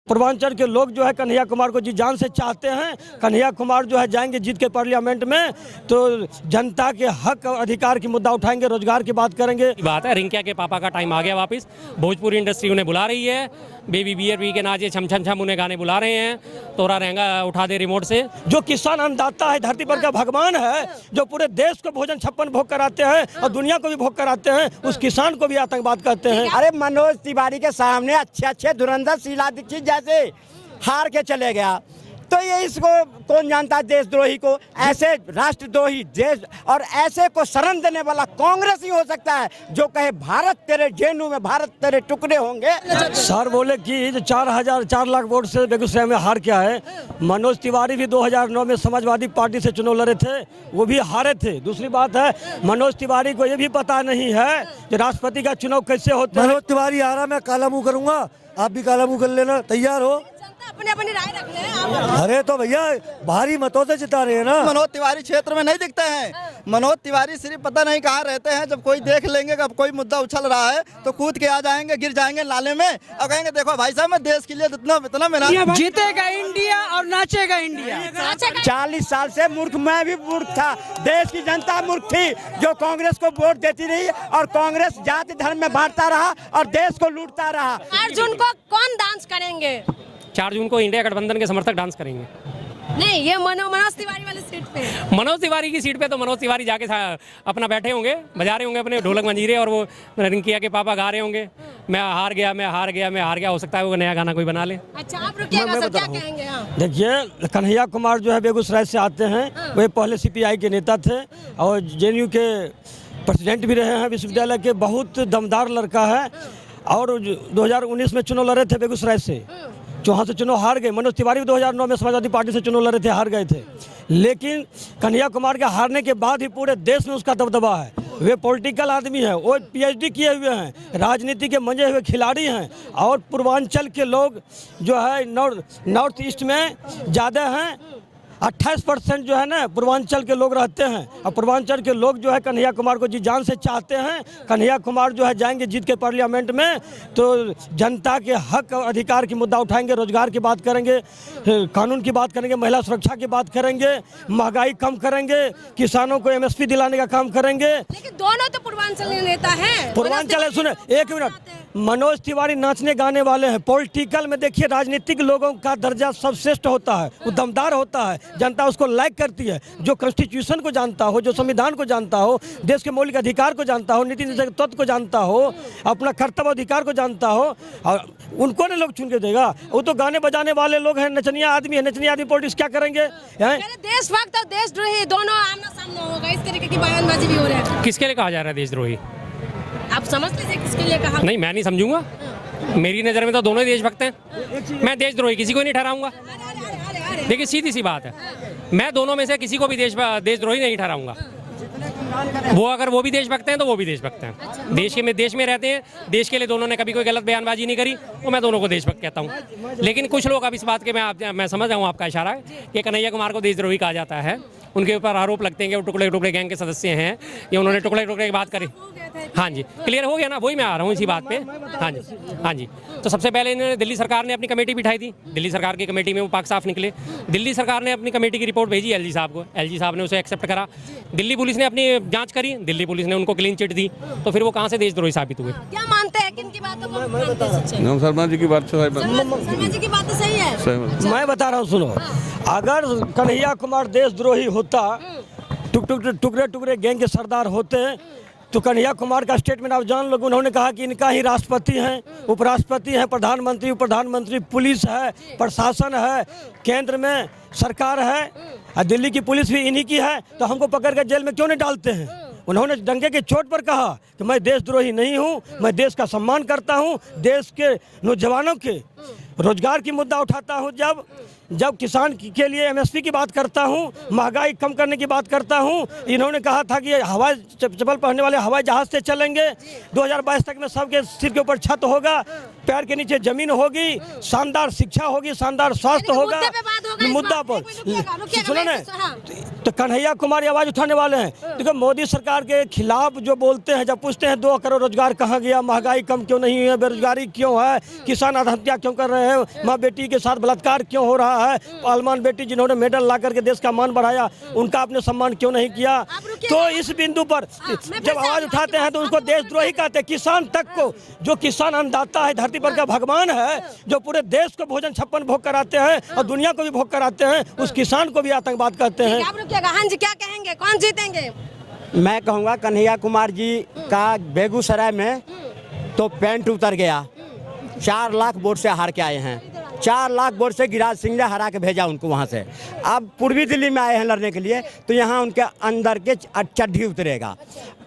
पूर्वांचल के लोग जो है कन्हैया कुमार को जी जान से चाहते हैं। कन्हैया कुमार जो है जाएंगे जीत के पार्लियामेंट में तो जनता के हक और अधिकार की मुद्दा उठाएंगे, रोजगार की बात करेंगे। बात है रिंकिया के पापा का टाइम आ गया वापस। भोजपुरी इंडस्ट्री उन्हें बुला रही है, बेबी बियर पी के नाचे छम छम छम उन्हें गाने बुला रहे हैं। तोरा रहेगा उठा दे रिमोट से। जो किसान अन्नदाता है, धरती पर का भगवान है, जो पूरे देश को भोजन 56 भोग कराते हैं और दुनिया को भी भोग कराते हैं, उस किसान को भी आतंकवाद कहते हैं। अरे मनोज तिवारी के सामने अच्छे धुरंधर शीला दीक्षित जैसे हार के चले गया तो ये इसको कौन जानता है, देशद्रोही को, ऐसे राष्ट्रद्रोही देश और ऐसे को शरण देने वाला कांग्रेस ही हो सकता है जो कहे भारत तेरे जेनू में भारत तेरे टुकड़े होंगे। सर बोले कि जो 4 लाख वोट से बेगूसराय में हार क्या है। मनोज तिवारी भी 2009 में समाजवादी पार्टी से चुनाव लड़े थे, वो भी हारे थे। दूसरी बात है मनोज तिवारी को ये भी पता नहीं है कि राष्ट्रपति का चुनाव कैसे होता है। मनोज तिवारी आ रहा, मैं काला मुंह करूंगा, आप भी काला मुंह कर लेना, तैयार हो? अपनी राय रख ले। अरे तो भैया भारी मतों से जिता रहे हैं ना। मनोज तिवारी क्षेत्र में नहीं दिखते हैं। मनोज तिवारी सिर्फ पता नहीं कहाँ रहते हैं। जब कोई देख लेंगे कि कोई मुद्दा उछल रहा है तो कूद के आ जाएंगे, गिर जाएंगे नाले में और कहेंगे देखो भाई साहब मैं देश के लिए इतना मेहनत। जीतेगा इंडिया और नाचेगा इंडिया। 40 साल से मूर्ख, मैं भी मूर्ख था, देश की जनता मूर्ख थी जो कांग्रेस को वोट देती रही और कांग्रेस जाति धर्म में बांटता रहा और देश को लूटता रहा। अर्जुन को कौन डांस करेंगे? 4 जून को इंडिया गठबंधन के समर्थक डांस करेंगे। नहीं, ये मनोज तिवारी वाली सीट पे। मनोज तिवारी की सीट पे तो मनोज तिवारी जाके अपना बैठे होंगे, बजा रहे होंगे अपने ढोलक मंजीरे और वो रिंकिया के पापा गा रहे होंगे मैं हार गया मैं हार गया मैं हार गया। हो सकता है वो नया गाना कोई बना ले। अच्छा, आप रुकिएगा, सब क्या कहेंगे? देखिए कन्हैया कुमार जो है बेगूसराय से आते हैं, वे पहले CPI के नेता थे और JNU के प्रेसिडेंट भी रहे हैं विश्वविद्यालय के। बहुत दमदार लड़का है और 2019 में चुनाव लड़े थे बेगूसराय से, वहाँ से चुनाव हार गए। मनोज तिवारी भी 2009 में समाजवादी पार्टी से चुनाव लड़े थे, हार गए थे। लेकिन कन्हैया कुमार के हारने के बाद ही पूरे देश में उसका दबदबा है। वे पॉलिटिकल आदमी हैं, वो PhD किए हुए हैं, राजनीति के मंजे हुए खिलाड़ी हैं और पूर्वांचल के लोग जो है नॉर्थ ईस्ट में ज़्यादा हैं। 28% जो है ना पूर्वांचल के लोग रहते हैं और पूर्वांचल के लोग जो है कन्हैया कुमार को जी जान से चाहते हैं। कन्हैया कुमार जो है जाएंगे जीत के पार्लियामेंट में तो जनता के हक और अधिकार की मुद्दा उठाएंगे, रोजगार की बात करेंगे, कानून की बात करेंगे, महिला सुरक्षा की बात करेंगे, महंगाई कम करेंगे, किसानों को MSP दिलाने का काम करेंगे। लेकिन दोनों तो पूर्वांचल नेता हैं। पूर्वांचल है, सुने एक मिनट, मनोज तिवारी नाचने गाने वाले हैं। पॉलिटिकल में देखिए राजनीतिक लोगों का दर्जा सर्वश्रेष्ठ होता है, वो दमदार होता है, जनता उसको लाइक करती है। जो कॉन्स्टिट्यूशन को जानता हो, जो संविधान को जानता हो, देश के मौलिक अधिकार को जानता हो, नीति निर्देशक तत्व को जानता हो, अपना कर्तव्य अधिकार को जानता हो, और उनको ने लोग चुन के देगा। वो तो गाने बजाने वाले लोग हैं, नचनिया आदमी है। नचनिया आदमी पॉलिटिक्स क्या करेंगे? देशभक्त और देशद्रोही दोनों आमना सामना होगा, इस तरीके की बयानबाजी भी हो रही है। किसके लिए कहा जा रहा है देशद्रोही? आप समझ लीजिए किसके लिए कहा। नहीं, मैं नहीं समझूंगा। मेरी नज़र में तो दोनों ही देशभक्त हैं। मैं देशद्रोही किसी को नहीं ठहराऊंगा। देखिए सीधी सी बात है, मैं दोनों में से किसी को भी देशद्रोही नहीं ठहराऊंगा। वो अगर वो भी देशभक्त हैं तो वो भी देशभक्त हैं। देश में रहते हैं, देश के लिए दोनों ने कभी कोई गलत बयानबाजी नहीं करी, तो मैं दोनों को देशभक्त कहता हूँ। लेकिन कुछ लोग अब इस बात के मैं समझ रहा हूँ आपका इशारा कि कन्हैया कुमार को देशद्रोही कहा जाता है। उनके ऊपर आरोप लगते हैं कि वो टुकड़े गैंग के सदस्य हैं या उन्होंने टुकड़े की बात करी। हाँ जी, क्लियर हो गया ना, वही मैं आ रहा हूँ इसी बात पे। हाँ जी। तो सबसे पहले इन्होंने दिल्ली सरकार ने अपनी कमेटी बिठाई थी। दिल्ली सरकार की कमेटी में वो पाक साफ निकले। दिल्ली सरकार ने अपनी कमेटी की रिपोर्ट भेजी LG साहब को, LG साहब ने उसे एक्सेप्ट करा। दिल्ली पुलिस ने अपनी जांच करी, दिल्ली पुलिस ने उनको क्लीन चिट दी। तो फिर वो कहाँ से देशद्रोही साबित हुए? क्या मानते हैं, किन की बातों को मानते हैं? शर्मा जी की बात शर्मा जी की बात तो सही है। मैं बता रहा हूँ, सुनो, अगर कन्हैया कुमार देशद्रोही होता, टुकड़े गैंग के सरदार होते, तो कन्हैया कुमार का स्टेटमेंट आप जान लोग। उन्होंने कहा कि इनका ही राष्ट्रपति हैं, उपराष्ट्रपति हैं, प्रधानमंत्री, उप प्रधानमंत्री, पुलिस है, प्रशासन है, केंद्र में सरकार है और दिल्ली की पुलिस भी इन्हीं की है, तो हमको पकड़ कर जेल में क्यों नहीं डालते हैं? उन्होंने डंके के चोट पर कहा कि मैं देशद्रोही नहीं हूँ, मैं देश का सम्मान करता हूँ, देश के नौजवानों के रोजगार की मुद्दा उठाता हूँ, जब किसान के लिए MSP की बात करता हूँ, महंगाई कम करने की बात करता हूँ। इन्होंने कहा था कि हवाई चप्पल पहनने वाले हवाई जहाज से चलेंगे, 2022 तक में सबके सिर के ऊपर छत होगा, पैर के नीचे जमीन होगी, शानदार शिक्षा होगी, शानदार स्वास्थ्य होगा। मुद्दा पर सुनो ना, तो कन्हैया कुमार ये आवाज़ उठाने वाले हैं। देखो मोदी सरकार के खिलाफ जो बोलते हैं, जब पूछते हैं 2 करोड़ रोजगार कहाँ गया, महंगाई कम क्यों नहीं है, बेरोजगारी क्यों है, किसान आत्महत्या क्यों कर रहे हैं, माँ बेटी के साथ बलात्कार क्यों हो रहा है, पालमान बेटी जिन्होंने मेडल ला करके देश का मान बढ़ाया उनका आपने सम्मान क्यों नहीं किया। तो इस बिंदु पर जब आवाज़ उठाते हैं तो उनको देशद्रोही कहते हैं। किसान तक को, जो किसान अन्नदाता है, धरती पर का भगवान है, जो पूरे देश को भोजन 56 भोग कराते हैं और दुनिया को भी भोग कराते हैं, उस किसान को भी आतंकवाद कहते हैं। हाँ जी, क्या कहेंगे, कौन जीतेंगे? मैं कहूँगा कन्हैया कुमार जी का बेगूसराय में तो पेंट उतर गया। 4 लाख वोट से हार के आए हैं। 4 लाख वोट से गिरिराज सिंह ने हरा के भेजा उनको वहाँ से। अब पूर्वी दिल्ली में आए हैं लड़ने के लिए, तो यहाँ उनके अंदर के चड्ढी उतरेगा।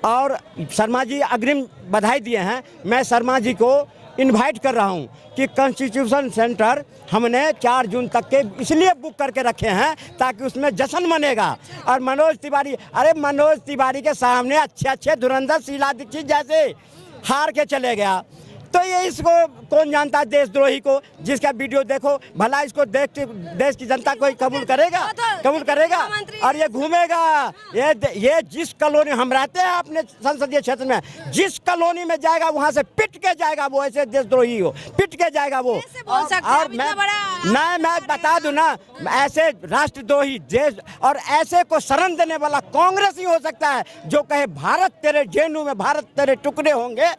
और शर्मा जी अग्रिम बधाई दिए हैं। मैं शर्मा जी को इनवाइट कर रहा हूं कि कॉन्स्टिट्यूशन सेंटर हमने 4 जून तक के इसलिए बुक करके रखे हैं ताकि उसमें जश्न मनेगा। और मनोज तिवारी, अरे मनोज तिवारी के सामने अच्छे धुरंधर शीला दीक्षित जैसे हार के चले गया। तो ये इसको कौन जानता है देशद्रोही को, जिसका वीडियो देखो भला, इसको देख के देश की जनता कोई कबूल करेगा? कबूल करेगा? और ये घूमेगा। ये जिस कॉलोनी हम रहते हैं अपने संसदीय क्षेत्र में, जिस कॉलोनी में जाएगा वहां से पिट के जाएगा वो, ऐसे देशद्रोही हो, पिट के जाएगा वो। और मैं बता दूं ना, ऐसे राष्ट्रद्रोही देश और ऐसे को शरण देने वाला कांग्रेस ही हो सकता है जो कहे भारत तेरे जेएनयू में भारत तेरे टुकड़े होंगे,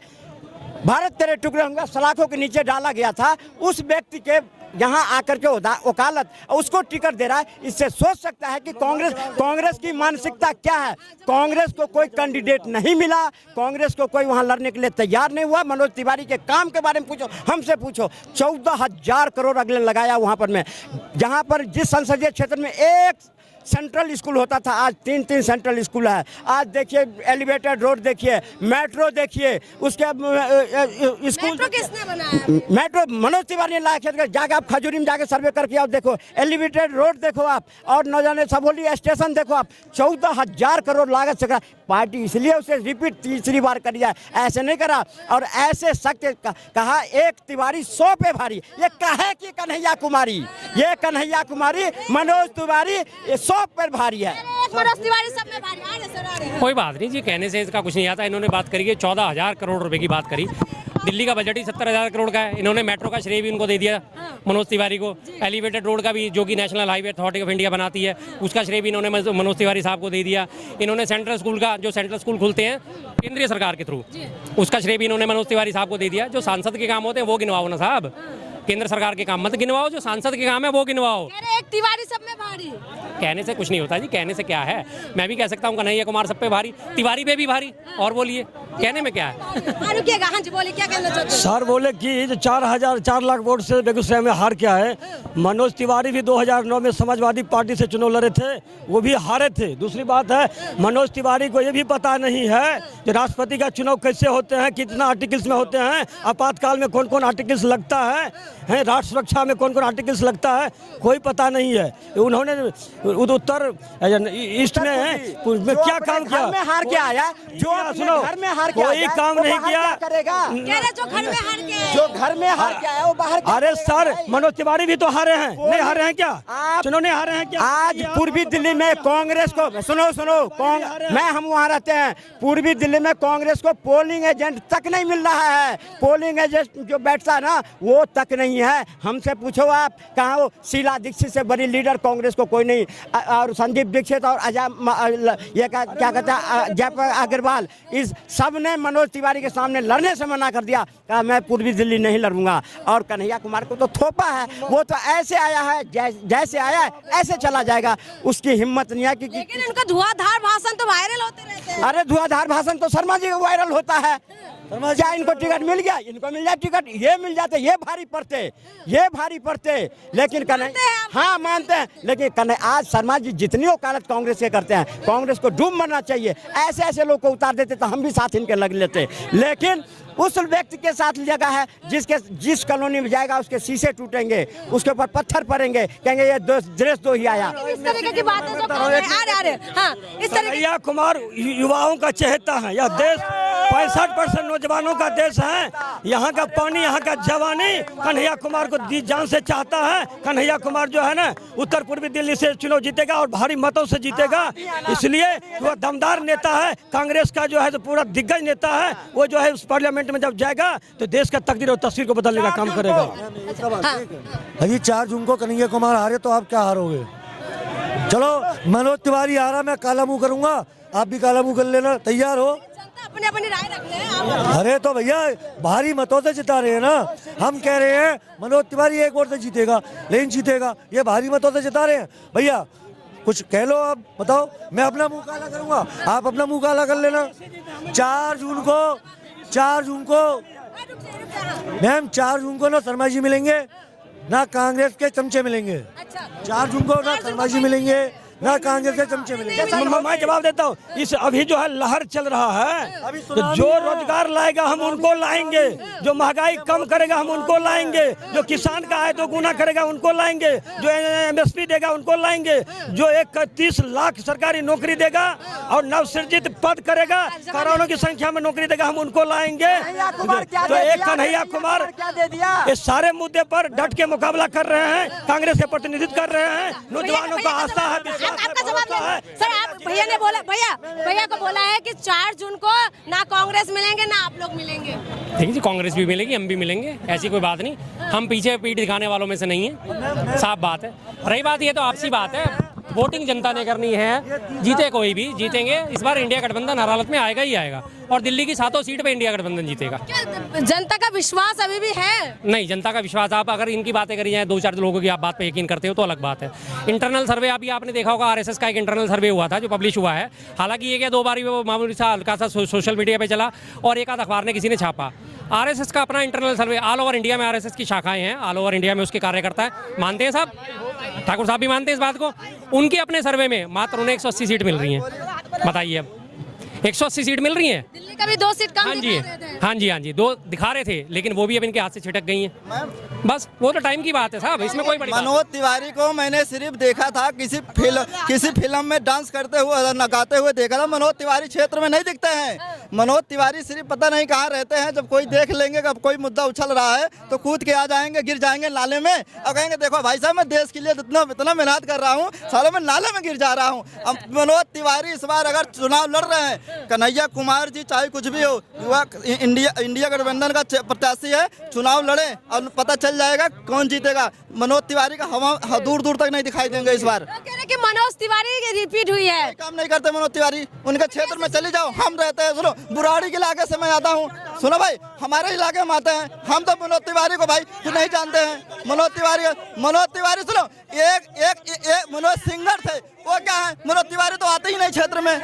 भारत तेरे टुकड़े होंगे। सलाखों के नीचे डाला गया था उस व्यक्ति के यहाँ आकर के वकालत उसको टिकट दे रहा है। इससे सोच सकता है कि कांग्रेस की मानसिकता क्या है। कांग्रेस को कोई कैंडिडेट नहीं मिला, कांग्रेस को कोई वहाँ लड़ने के लिए तैयार नहीं हुआ। मनोज तिवारी के काम के बारे में पूछो, हमसे पूछो। 14,000 करोड़ अगले लगाया वहाँ पर में, जहाँ पर जिस संसदीय क्षेत्र में एक सेंट्रल स्कूल होता था, आज 3 सेंट्रल स्कूल है। आज देखिए एलिवेटेड रोड देखिए, मेट्रो देखिए, उसके स्कूल मेट्रो किसने बनाया? मेट्रो मनोज तिवारी ने लाया। जाके आप खजूरी में जाके सर्वे करके आओ, देखो एलिवेटेड रोड देखो आप, और न जाने सबोली स्टेशन देखो आप। 14,000 करोड़ लागत से करा। पार्टी इसलिए उसे रिपीट तीसरी बार करी है, ऐसे नहीं करा। और ऐसे सख्त कहा एक तिवारी 100 पे भारी। ये कहे कि कन्हैया कुमारी, ये कन्हैया कुमारी मनोज तिवारी 100 पर भारी है। मनोज तिवारी सब में भारी। आ रहे कोई बात नहीं जी, कहने से इसका कुछ नहीं आता। इन्होंने बात करी है 14,000 करोड़ रुपए की बात करी। दिल्ली का बजट ही 70,000 करोड़ का है। इन्होंने मेट्रो का श्रेय भी उनको दे दिया मनोज तिवारी को। एलिवेटेड रोड का भी, जो कि national highway authority of India बनाती है, उसका श्रेय भी इन्होंने मनोज तिवारी साहब को दे दिया। इन्होंने सेंट्रल स्कूल का, जो सेंट्रल स्कूल खुलते हैं केंद्रीय सरकार के थ्रू, उसका श्रेय भी इन्होंने मनोज तिवारी साहब को दे दिया। जो सांसद के काम होते हैं वो गिनवाओ ना साहब, केंद्र सरकार के काम मत गिनवाओ, जो सांसद के काम है वो गिनवाओ। एक तिवारी सब में भारी। कहने से कुछ नहीं होता जी, कहने से क्या है। मैं भी कह सकता हूँ कन्हैया कुमार सब पे भारी, तिवारी पे भी भारी, और बोलिए कहने में क्या है। रुकिएगा, हाँ जी बोलिए, क्या कहना चाहते हैं? सर बोले कि जो 4 लाख वोट से बेगूसराय में हार क्या है। मनोज तिवारी भी 2009 में समाजवादी पार्टी से चुनाव लड़े थे, वो भी हारे थे। दूसरी बात है, मनोज तिवारी को ये भी पता नहीं है कि राष्ट्रपति का चुनाव कैसे होते हैं, कितना आर्टिकल्स में होते हैं, आपातकाल में कौन कौन आर्टिकल्स लगता है, राष्ट्र सुरक्षा में कौन कौन आर्टिकल्स लगता है, कोई पता नहीं है। उन्होंने उत्तर ईस्ट में क्या काम किया? घर में हार के आया, जो सुनो, घर में हार के कोई काम नहीं किया। करेगा जो घर में हार के, जो घर में हार के आया वो बाहर। अरे सर, मनोज तिवारी भी तो हारे हैं, नहीं हारे हैं क्या? चुनाव नहीं हारे हैं क्या? आज पूर्वी दिल्ली में कांग्रेस को सुनो, मैं हम वहाँ रहते हैं, पूर्वी दिल्ली में कांग्रेस को पोलिंग एजेंट तक नहीं मिल रहा है। पोलिंग एजेंट जो बैठता है ना, वो तक नहीं है। हमसे पूछो आप, कहाँ वो शीला दीक्षित से बड़ी लीडर कांग्रेस को कोई नहीं। और संदीप दीक्षित और ये क्या कहता है जयप्रकाश अग्रवाल, इस सब ने मनोज तिवारी के सामने लड़ने से मना कर दिया। कहा मैं पूर्वी दिल्ली नहीं लड़ूंगा। और कन्हैया कुमार को तो थोपा है, वो तो ऐसे आया है, जैसे आया है ऐसे चला जाएगा। उसकी हिम्मत नहीं है कि लेकिन उनका धुआंधार भाषण तो वायरल होते रहते हैं। अरे धुआंधार भाषण तो शर्मा जी का वायरल होता है। क्या इनको टिकट मिल गया? इनको मिल जाए टिकट, ये मिल जाते, ये भारी पड़ते। लेकिन कन्हैया, हाँ मानते हैं, लेकिन कन्हैया आज शर्मा जी जितनी वकालत कांग्रेस के करते हैं, कांग्रेस को डूब मरना चाहिए। ऐसे लोग को उतार देते तो हम भी साथ इनके लग लेते। लेकिन उस व्यक्ति के साथ लगा है जिस कॉलोनी में जाएगा उसके शीशे टूटेंगे, उसके ऊपर पत्थर पड़ेंगे, कहेंगे ये देश दो ही आया। इस तरीके की बातें जो हाँ, इस तरीके कन्हैया कुमार युवाओं का चहेता है। यह देश 65% नौजवानों का देश है। यहाँ का पानी, यहाँ का जवानी कन्हैया कुमार को दी जान से चाहता है। कन्हैया कुमार जो है ना उत्तर पूर्वी दिल्ली से चुनाव जीतेगा और भारी मतों से जीतेगा, इसलिए वह दमदार नेता है। कांग्रेस का जो है तो पूरा दिग्गज नेता है। वो जो है उस पार्लियामेंट में जब जाएगा तो देश का तकदीर और तस्वीर को बदलने का काम करेगा। अजी 4 जून को कन्हैया कुमार हारे तो आप क्या हारोगे? चलो मनोज तिवारी हारा, मैं काला मुंह करूंगा, आप भी काला मुंह कर लेना। तैयार हो? अपनी अपनी राय रख ले। अरे तो भैया भारी मतों से जिता रहे हैं ना। हम कह रहे हैं मनोज तिवारी 1 वोट से जीतेगा, लेकिन जीतेगा। ये भारी मतों से जिता रहे हैं। भैया कुछ कह लो, आप बताओ। मैं अपना मुंह काला करूंगा, आप अपना मुंह काला कर लेना। 4 जून को मैम 4 जून को ना शर्मा जी मिलेंगे, ना कांग्रेस के चमचे मिलेंगे। 4 जून को ना शर्मा जी मिलेंगे, ना कांग्रेस के चमचे मिलेंगे। मैं जवाब देता हूँ। इस अभी जो है लहर चल रहा है, तो जो रोजगार लाएगा हम उनको लाएंगे, जो महंगाई कम करेगा हम उनको लाएंगे, जो किसान का आय 2 गुना करेगा उनको लाएंगे, जो MSP देगा उनको लाएंगे, जो 31 लाख सरकारी नौकरी देगा और नवसृजित पद करेगा, करोड़ों की संख्या में नौकरी देगा, हम उनको लाएंगे। तो एक कन्हैया कुमार इस सारे मुद्दे पर डट के मुकाबला कर रहे हैं, कांग्रेस के प्रतिनिधित्व कर रहे हैं। नौजवानों का आस्था है। आपका जवाब ले सर। आप भैया ने बोला, भैया को बोला है कि 4 जून को ना कांग्रेस मिलेंगे ना आप लोग मिलेंगे। देखिए जी, कांग्रेस भी मिलेगी, हम भी मिलेंगे, ऐसी कोई बात नहीं। हम पीछे पीठ दिखाने वालों में से नहीं है, साफ बात है। रही बात ये तो आपसी बात है, वोटिंग जनता ने करनी है। जीते कोई भी, जीतेंगे। इस बार इंडिया गठबंधन हर हालत में आएगा ही आएगा, और दिल्ली की 7 सीट पे इंडिया गठबंधन जीतेगा। क्या जनता का विश्वास अभी भी है? नहीं, जनता का विश्वास, आप अगर इनकी बातें करी जाए, 2-4 लोगों की आप बात पे यकीन करते हो तो अलग बात है। इंटरनल सर्वे अभी आपने देखा होगा, RSS का एक इंटरनल सर्वे हुआ था जो पब्लिश हुआ है। हालांकि ये क्या 2 बार वो मामूली सा हल्का सा सोशल मीडिया पे चला और एक आध अखबार ने किसी ने छापा। RSS का अपना इंटरनल सर्वे, ऑल ओवर इंडिया में RSS की शाखाएं हैं, ऑल ओवर इंडिया में उसके कार्यकर्ता है। मानते हैं साहब, ठाकुर साहब भी मानते हैं इस बात को। उनके अपने सर्वे में मात्र उन्हें 180 सीट मिल रही हैं। बताइए, अब 180 सीट मिल रही हैं। दिल्ली का भी 2 सीट कम हाँ जी, दिखा रहे थे। हाँ जी, हाँ जी, 2 दिखा रहे थे, लेकिन वो भी अब इनके हाथ से छिटक गई हैं। बस वो तो टाइम की बात है साहब, इसमें कोई बड़ी बात मनोज तिवारी को मैंने सिर्फ देखा था किसी फिल्म में डांस करते हुए, नगाते हुए देखा था। मनोज तिवारी क्षेत्र में नहीं दिखते हैं। मनोज तिवारी सिर्फ पता नहीं कहाँ रहते हैं। जब कोई देख लेंगे कि अब कोई मुद्दा उछल रहा है तो कूद के आ जाएंगे, गिर जाएंगे नाले में और कहेंगे देखो भाई साहब, मैं देश के लिए इतना मेहनत कर रहा हूँ, सालों में नाले में गिर जा रहा हूँ। अब मनोज तिवारी इस बार अगर चुनाव लड़ रहे हैं, कन्हैया कुमार जी चाहे कुछ भी हो, युवा इंडिया गठबंधन का प्रत्याशी है, चुनाव लड़े और पता चल जाएगा कौन जीतेगा। मनोज तिवारी का हवा दूर दूर तक नहीं दिखाई देंगे इस बार। कह रहे कि मनोज तिवारी रिपीट हुई है। काम नहीं करते मनोज तिवारी, उनके क्षेत्र में चली जाओ। हम रहते हैं, सुनो, बुराड़ी के इलाके से मैं आता हूँ। सुनो भाई, हमारे इलाके में आते हैं हम, तो मनोज तिवारी को भाई तो नहीं जानते हैं। मनोज तिवारी सुनो, एक मनोज सिंगर थे, वो क्या है? मनोज तिवारी तो आते ही नहीं क्षेत्र में।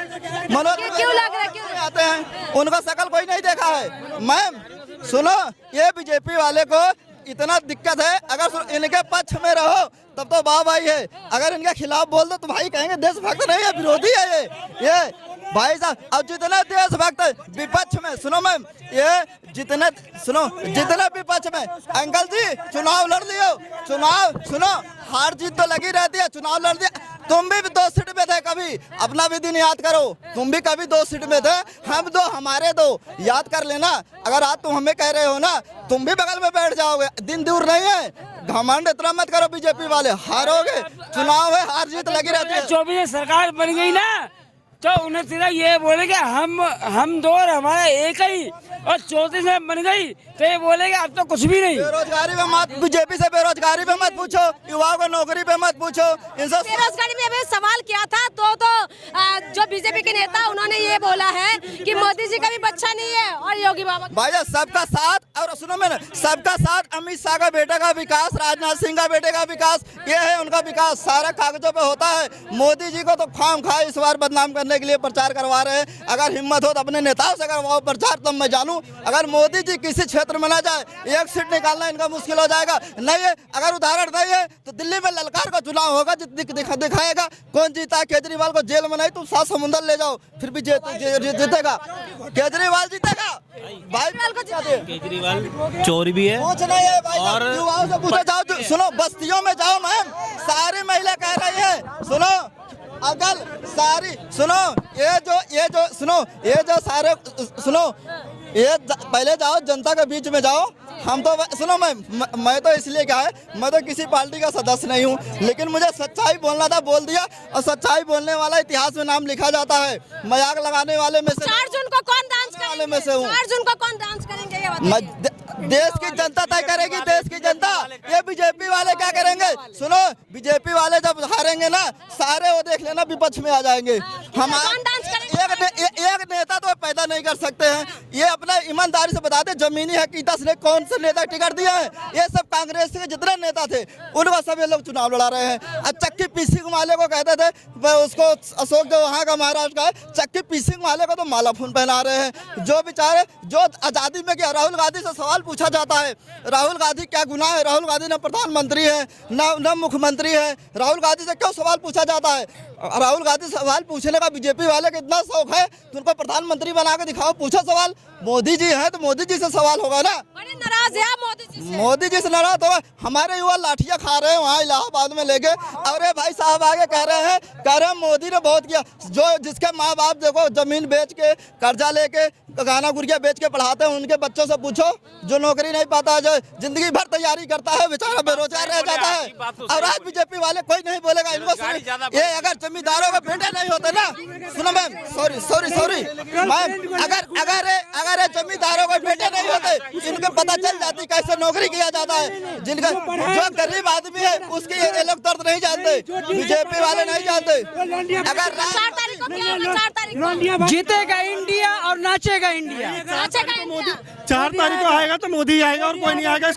मनोज क्यों लग रहा है, क्यों आते हैं? उनका शकल कोई नहीं देखा है। मैम सुनो, ये बीजेपी वाले को इतना दिक्कत है, अगर इनके पक्ष में रहो तब तो वाह भाई है, अगर इनके खिलाफ बोल दो तो भाई कहेंगे देशभक्त नहीं है, विरोधी है ये भाई साहब। अब जितने देशभक्त विपक्ष में, सुनो मैम, ये जितने विपक्ष में, अंकल जी चुनाव लड़ लियो, चुनाव सुनो, हार जीत तो लगी रहती है, चुनाव लड़ दिया। तुम भी 2 सीट में थे कभी, अपना भी दिन याद करो, तुम भी कभी 2 सीट में थे, हम 2 हमारे 2, याद कर लेना। अगर आज तुम हमें कह रहे हो ना, तुम भी बगल में बैठ जाओगे, दिन दूर नहीं है। घमंड इतना मत करो, बीजेपी वाले हारोगे, चुनाव है, हार जीत लगी रहती है। 24 सरकार बन गई ना, तो उन्हें सीधा ये बोलेंगे हम 2 और हमारा एक ही, और 34 में बन गई तो ये बोलेंगे अब तो कुछ भी नहीं। बेरोजगारी में मत, बीजेपी से बेरोजगारी पे मत पूछो, युवाओं को नौकरी पे मत पूछो। बेरोजगारी में अभी सवाल किया था तो जो बीजेपी के नेता उन्होंने ये बोला है कि मोदी जी का भी बच्चा नहीं है और योगी बाबा भाई सबका साथ, और सुनो मैंने, सबका साथ, अमित शाह का बेटे का विकास, राजनाथ सिंह का बेटे का विकास, ये है उनका विकास, सारा कागजों पे होता है। मोदी जी को तो खाम खा इस बार बदनाम करने के लिए प्रचार करवा रहे हैं। अगर हिम्मत हो तो अपने नेताओं से करवाओ प्रचार, तब मैं जानूं। अगर मोदी जी किसी क्षेत्र में ना जाए, 1 सीट निकालना इनका मुश्किल हो जाएगा। नहीं है, अगर उदाहरण नहीं है तो दिल्ली में ललकार का चुनाव होगा, दिखाएगा कौन जीता है। केजरीवाल को जेल में नहीं तुम 7 समुंदर ले जाओ, फिर भी जीतेगा केजरीवाल, जीतेगा भाई। केजरीवाल चोर भी है, कुछ नहीं है भाई, और युवाओं से पूछो, जाओ सुनो, बस्तियों में जाओ मैम, सारी महिला कह रही है, सुनो अगर सारी सुनो ये जो सुनो ये जो सारे सुनो ये पहले जाओ जनता के बीच में जाओ। हम तो सुनो मैं तो इसलिए क्या है, मैं तो किसी पार्टी का सदस्य नहीं हूँ, लेकिन मुझे सच्चाई बोलना था, बोल दिया। और सच्चाई बोलने वाला इतिहास में नाम लिखा जाता है। मजाक लगाने वाले में से 4 जून को कौन डांस वाले में से हूँ। 4 जून को कौन डांस करेंगे ये बताइए। देश की जनता तय करेगी, देश की जनता। ये बीजेपी वाले क्या करेंगे? सुनो, बीजेपी वाले जब हारेंगे ना, सारे वो देख लेना विपक्ष में आ जाएंगे। एक नेता तो पैदा नहीं कर सकते हैं। ये अपना ईमानदारी से बताते, जमीनी हकीकत ने कौन से नेता टिकट दिया है? ये सब कांग्रेस के जितने नेता थे उनको सब ये लोग चुनाव लड़ा रहे हैं। चक्की पीसी वाले को कहते थे, उसको अशोक जो वहाँ का महाराष्ट्र का है, चक्की पीसी वाले को तो माला फूल पहना रहे हैं। जो बेचारे जो आज़ादी में क्या, राहुल गांधी से सवाल पूछा जाता है, राहुल गांधी क्या गुनाह है? राहुल गांधी न प्रधानमंत्री है न मुख्यमंत्री है। राहुल गांधी से क्यों सवाल पूछा जाता है? राहुल गांधी सवाल पूछने का बीजेपी वाले का इतना शौक है तो उनको प्रधानमंत्री बना के दिखाओ, पूछो सवाल। मोदी जी हैं तो मोदी जी से सवाल होगा ना। बड़े नाराज है आप मोदी जी से नाराज तो हमारे युवा लाठियां खा रहे हैं वहाँ इलाहाबाद में लेके। और भाई साहब आगे कह रहे हैं मोदी ने बहुत किया। जो जिसके माँ बाप देखो जमीन बेच के, कर्जा लेके, गाना गुड़िया बेच के पढ़ाते हैं, उनके बच्चों से पूछो जो नौकरी नहीं पाता, जो जिंदगी भर तैयारी करता है, बेचारा बेरोजगार रह जाता है। और आज बीजेपी वाले कोई नहीं बोलेगा इनको। ये अगर जमींदारों के बेटे नहीं होते ना, सुनो मैम, सॉरी मैम, अगर जमींदारों के बेटे नहीं होते, इनको पता चल जाती कैसे नौकरी किया जाता है। जिनका जो गरीब आदमी है उसकी ये लोग दर्द नहीं जानते, बीजेपी वाले नहीं जानते। अगर 4 तारीख को क्या होगा? 4 तारीख को जीतेगा इंडिया और नाचेगा इंडिया। 4 तारीख को आएगा तो मोदी आएगा और कोई नहीं आएगा।